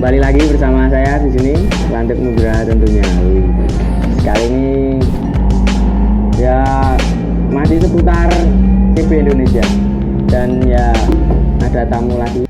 Kembali lagi bersama saya di sini, Lantik Nugraha tentunya. Kali ini ya masih seputar CB Indonesia dan ya ada tamu lagi.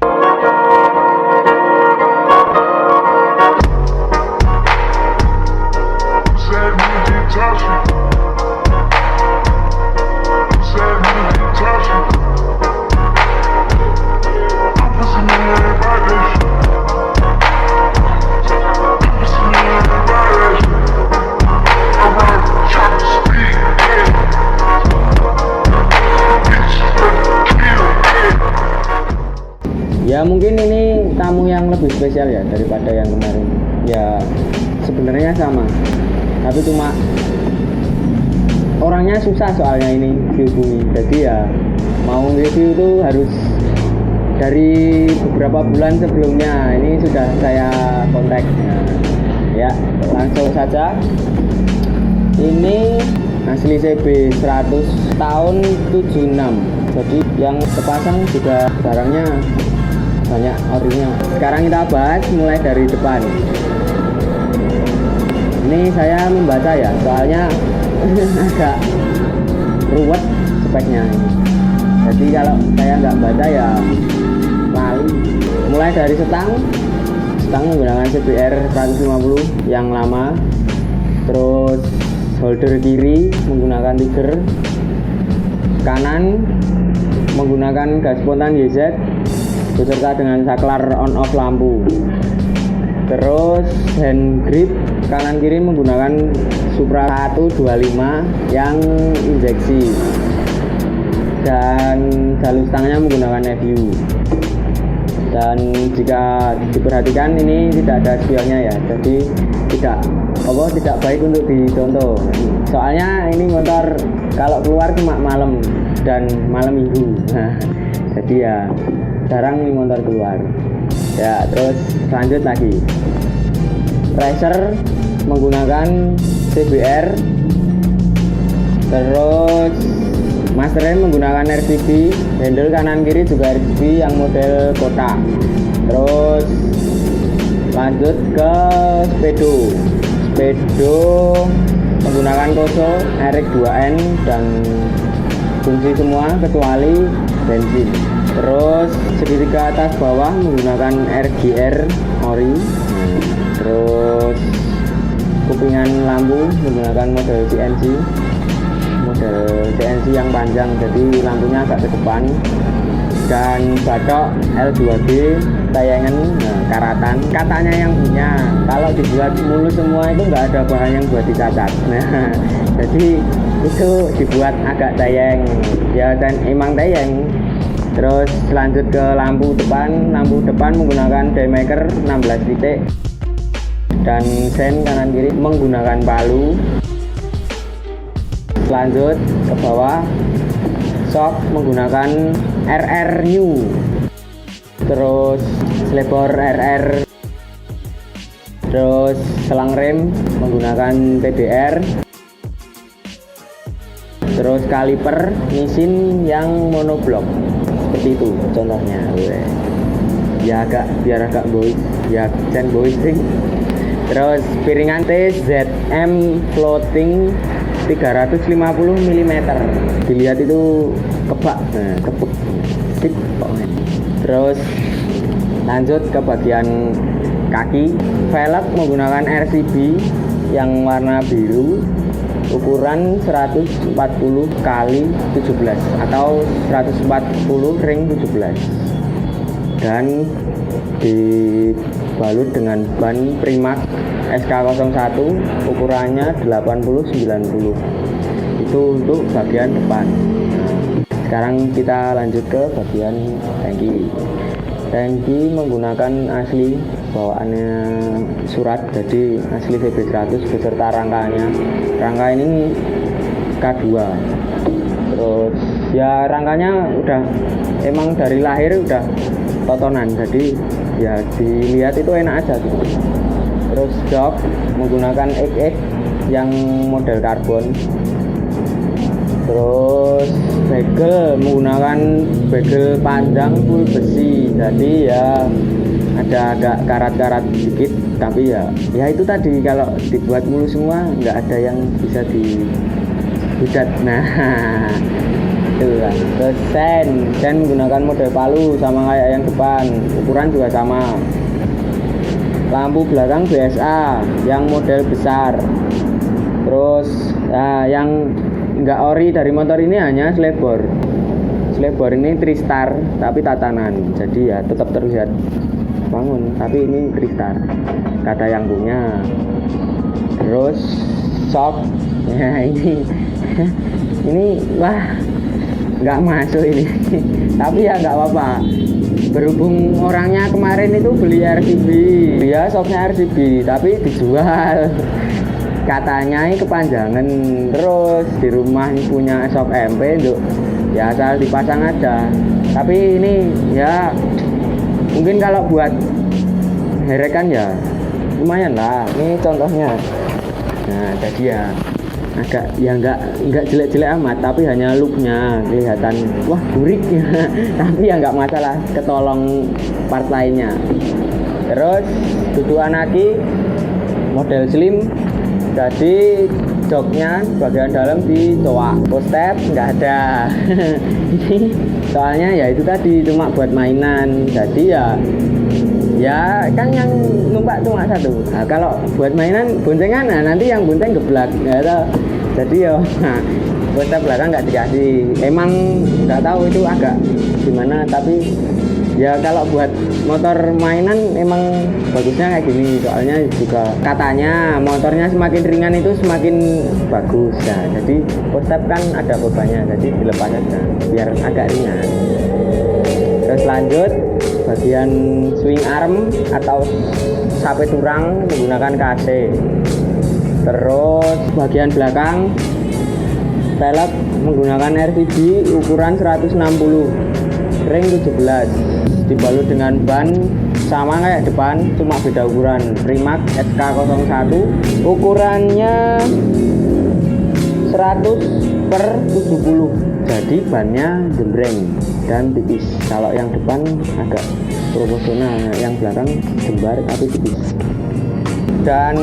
Ya mungkin ini tamu yang lebih spesial ya daripada yang kemarin. Ya sebenarnya sama, tapi cuma orangnya susah soalnya ini dihubungi. Jadi ya mau review itu harus dari beberapa bulan sebelumnya. Ini sudah saya kontak. Ya langsung saja. Ini asli CB 100 tahun 76. Jadi yang terpasang juga barangnya banyak orinya. Sekarang kita bahas mulai dari depan. Ini saya membaca ya, soalnya agak ruwet speknya ini. Jadi kalau saya nggak baca ya lali. Mulai dari stang menggunakan CBR 150 yang lama. Terus holder kiri menggunakan tiger. Kanan menggunakan gas spontan YZ beserta dengan saklar on off lampu. Terus hand grip kanan kiri menggunakan Supra 125 yang injeksi, dan jalur stangnya menggunakan FU. Dan jika diperhatikan ini tidak ada spionnya ya, jadi tidak baik untuk dicontoh. Soalnya ini motor kalau keluar cuma malam dan malam minggu. Nah, jadi ya jarang nih motor keluar. Ya terus lanjut lagi. Racer menggunakan CBR. Terus master rem menggunakan RCB. Handle kanan kiri juga RCB yang model kotak. Terus lanjut ke Speedo menggunakan Koso RX2N dan fungsi semua kecuali bensin. Terus segitiga atas bawah menggunakan RGR ori. Terus kupingan lampu menggunakan model CNC yang panjang, jadi lampunya agak ke depan. Dan batok L2D tayangan karatan. Katanya yang punya, kalau dibuat mulus semua itu nggak ada bahan yang buat dicacat. Nah, jadi itu dibuat agak tayang. Ya dan emang tayang. Terus lanjut ke lampu depan menggunakan daymaker 16 titik, dan sen kanan kiri menggunakan palu. Lanjut ke bawah, shock menggunakan RR New, terus selebor RR, terus selang rem menggunakan TDR, terus kaliper mesin yang monoblok. Seperti itu contohnya. Ya biar agak boys, ya sen boysing. Terus piringan TZM floating 350 mm. Dilihat itu kebak, sip. Terus lanjut ke bagian kaki. Velg menggunakan RCB yang warna biru, ukuran 140 kali 17 atau 140 ring 17, dan dibalut dengan ban Primax SK01 ukurannya 80-90. Itu untuk bagian depan. Sekarang kita lanjut ke bagian tangki menggunakan asli bawaannya surat, jadi asli VB100 beserta rangkanya. Rangka ini K2. Terus ya rangkanya udah emang dari lahir udah totonan, jadi ya dilihat itu enak aja gitu. Terus jok menggunakan XX yang model karbon. Terus bagel menggunakan bagel panjang full besi, jadi ya ada agak karat-karat sedikit, tapi ya itu tadi, kalau dibuat mulus semua nggak ada yang bisa dibudat. Nah itulah. Terus sen menggunakan model palu sama kayak yang depan, ukuran juga sama. Lampu belakang BSA yang model besar. Terus yang nggak ori dari motor ini hanya slebor ini Tristar tapi tatanan, jadi ya tetap terlihat bangun, tapi ini Tristar kata yang punya. Terus shock ini wah nggak masuk ini tapi ya nggak apa-apa, berhubung orangnya kemarin itu beli RCB, dia shocknya RCB tapi dijual, katanya ini kepanjangan, terus di rumah ini punya shock MP untuk ya asal dipasang aja. Tapi ini ya mungkin kalau buat herekan ya lumayan lah, ini contohnya. Nah jadi ya agak ya nggak jelek-jelek amat, tapi hanya looknya kelihatan wah burik tapi ya nggak masalah, ketolong part lainnya. Terus dudukan aki model slim, jadi joknya bagian dalam dicowak, postep nggak ada ini soalnya ya itu tadi cuma buat mainan, jadi ya kan yang numpak cuma satu. Nah, kalau buat mainan boncengan, nanti yang bonceng geblak ya, jadi ya postep belakang nggak dikasih, emang nggak tahu itu agak gimana, tapi ya kalau buat motor mainan emang bagusnya kayak gini, soalnya juga katanya motornya semakin ringan itu semakin bagus ya. Jadi postep kan ada bebannya, jadi dilepas aja biar agak ringan. Terus lanjut bagian swing arm atau sape turang menggunakan KC. Terus bagian belakang velg menggunakan RCB ukuran 160 ring 17, dibalut dengan ban sama kayak depan, cuma beda ukuran. Rimac SK01 ukurannya 100/70, jadi bannya jembreng dan tipis. Kalau yang depan agak proporsional, yang belakang jembar tapi tipis. Dan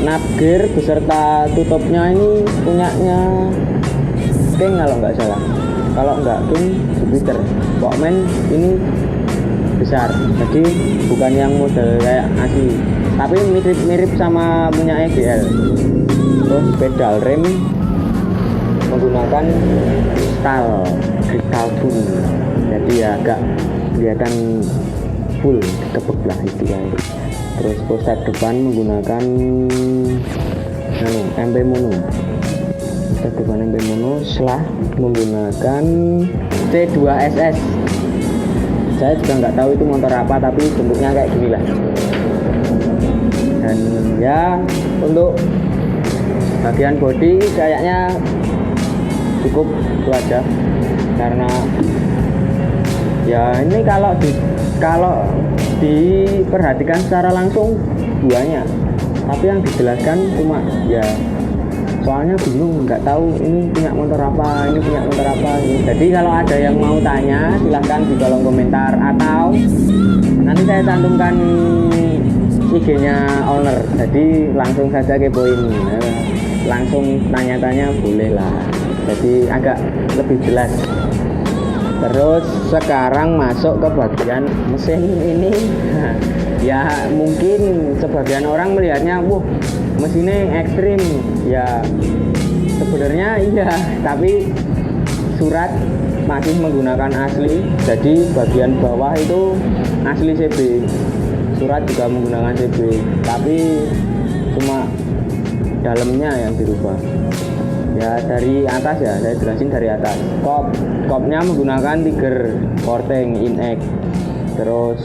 knob gear beserta tutupnya ini punyanya King kalau nggak salah. Kalau nggak King, Jupiter. Walkman ini besar, jadi bukan yang model kayak asli, tapi mirip sama punya EGL. Terus pedal rem menggunakan kristal tune, jadi ya agak kelihatan full dikebek lah istilahnya. Terus posat depan menggunakan MP mono, posat depan MP mono, setelah menggunakan C2SS. Saya juga nggak tahu itu motor apa, tapi bentuknya kayak gini lah. Dan ya untuk bagian bodi kayaknya cukup itu aja, karena ya ini kalau diperhatikan secara langsung duanya, tapi yang dijelaskan cuma ya soalnya bingung, nggak tahu ini punya motor apa, ini punya motor apa. Jadi kalau ada yang mau tanya silahkan di kolom komentar, atau nanti saya cantumkan IG-nya owner, jadi langsung saja kepoin, langsung tanya-tanya boleh lah, jadi agak lebih jelas. Terus sekarang masuk ke bagian mesin ini. Ya mungkin sebagian orang melihatnya wah mesinnya ekstrim, ya sebenarnya iya, tapi surat masih menggunakan asli. Jadi bagian bawah itu asli CB, surat juga menggunakan CB, tapi cuma dalamnya yang dirubah. Ya dari atas ya, saya jelasin dari atas. Kopnya menggunakan Tiger Korteng Inex. Terus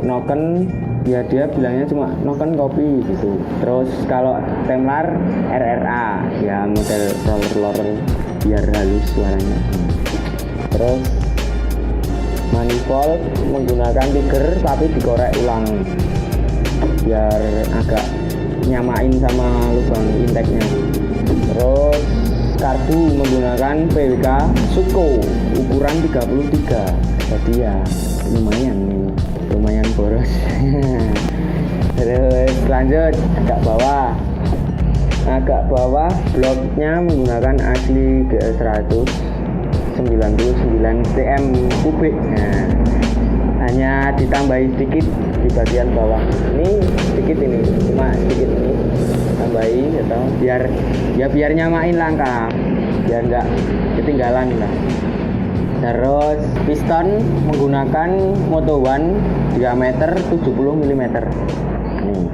noken ya dia bilangnya cuma noken kopi gitu. Terus kalau temlar RRA ya model roller biar halus suaranya. Terus manifold menggunakan Tiger tapi dikorek ulang biar agak nyamain sama lubang inteknya. Terus karbu menggunakan PWK Suko ukuran 33, jadi ya lumayan boros. Terus lanjut agak bawah bloknya menggunakan asli GL100 99 cm kubik. Nah, hanya ditambahi sedikit di bagian bawah ini, cuma sedikit ini tambahi atau biar nyamain langkah, biar enggak ketinggalan lah. Terus piston menggunakan Moto One diameter 70 mm nih.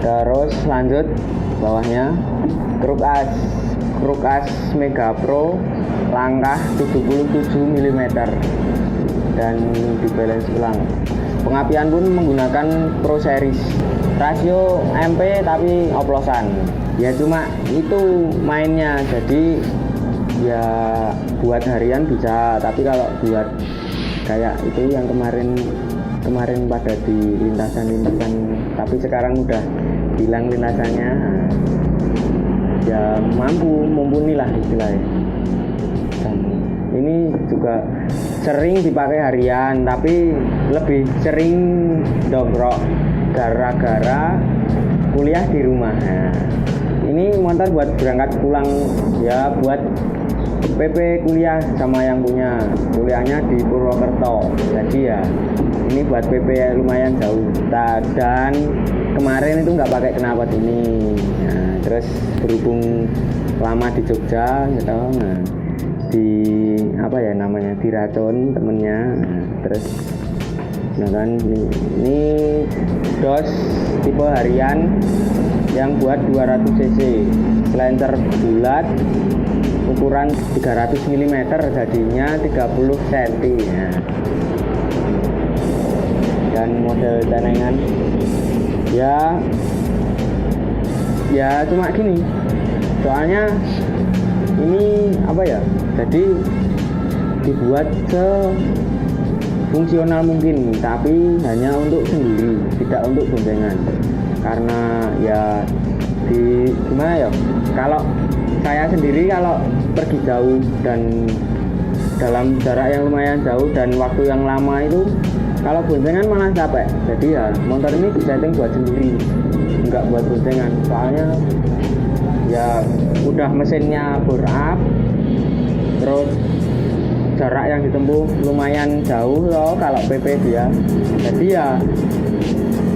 Terus lanjut bawahnya kruk as Mega Pro langkah 77 mm dan di balance ulang. Pengapian pun menggunakan Pro Series, rasio MP tapi oplosan. Ya cuma itu mainnya, jadi ya buat harian bisa, tapi kalau buat kayak itu yang kemarin pada di lintasan tapi sekarang udah hilang lintasannya, ya mumpuni lah istilahnya. Dan ini juga sering dipakai harian, tapi lebih sering dongkrok gara-gara kuliah di rumah. Nah, ini motor buat berangkat pulang, ya buat PP kuliah sama yang punya, kuliahnya di Purwokerto, jadi ya ini buat PP lumayan jauh. Dan kemarin itu nggak pakai knalpot ini. Nah, terus berhubung lama di Jogja gitu, nah, diracun temennya. Nah, terus nah kan ini dos tipe harian yang buat 200 cc, slencer bulat ukuran 300 mm, jadinya 30 cm ya. Dan model tenengan ya cuma gini, soalnya ini jadi dibuat fungsional mungkin, tapi hanya untuk sendiri, tidak untuk boncengan. Karena ya kalau saya sendiri kalau pergi jauh dan dalam jarak yang lumayan jauh dan waktu yang lama itu, kalau boncengan malah capek. Jadi ya motor ini disetting buat sendiri, enggak buat boncengan. Soalnya ya udah mesinnya bore up, terus jarak yang ditempuh lumayan jauh loh kalau PP dia. Jadi ya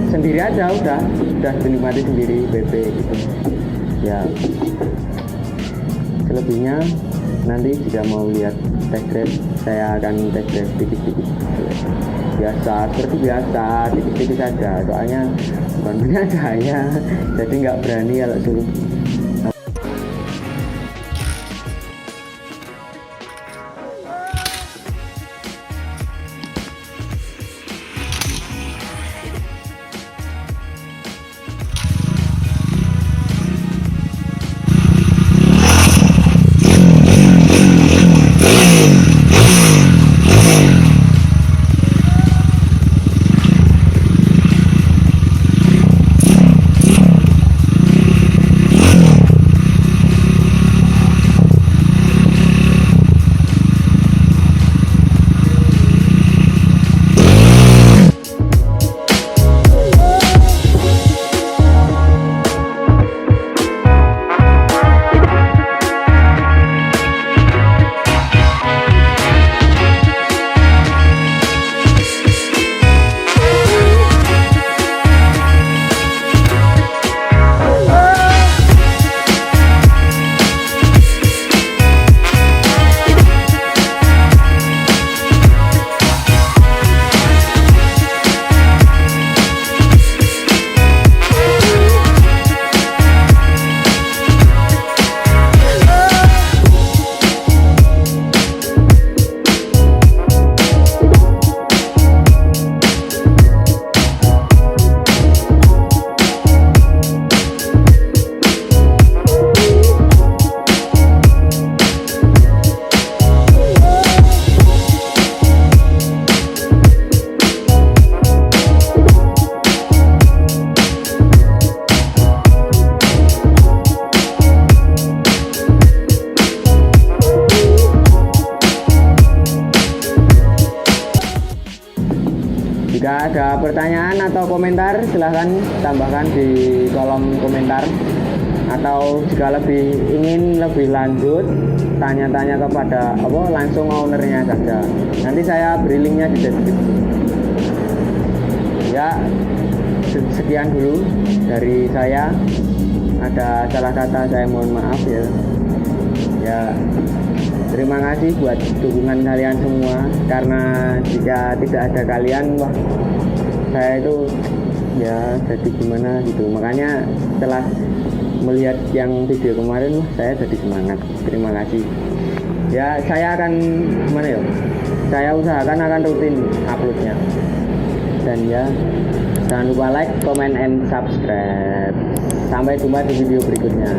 sendiri aja, udah dinikmati sendiri PP gitu ya. Selebihnya nanti jika mau lihat test drive, saya akan test drive sedikit-sedikit seperti biasa, sedikit-sedikit saja, soalnya bukan punya saya, jadi nggak berani kalau suruh Jika ada pertanyaan atau komentar, silahkan tambahkan di kolom komentar. Atau jika ingin lebih lanjut, tanya-tanya kepada langsung ownernya saja. Nanti saya beri linknya di deskripsi. Ya, sekian dulu dari saya. Ada salah kata, saya mohon maaf ya. Ya, terima kasih buat dukungan kalian semua, karena jika tidak ada kalian, wah, saya itu ya jadi gimana gitu. Makanya setelah melihat yang video kemarin, wah, saya jadi semangat. Terima kasih. Ya, saya akan gimana ya? Saya usahakan akan rutin uploadnya. Dan ya, jangan lupa like, comment, and subscribe. Sampai jumpa di video berikutnya.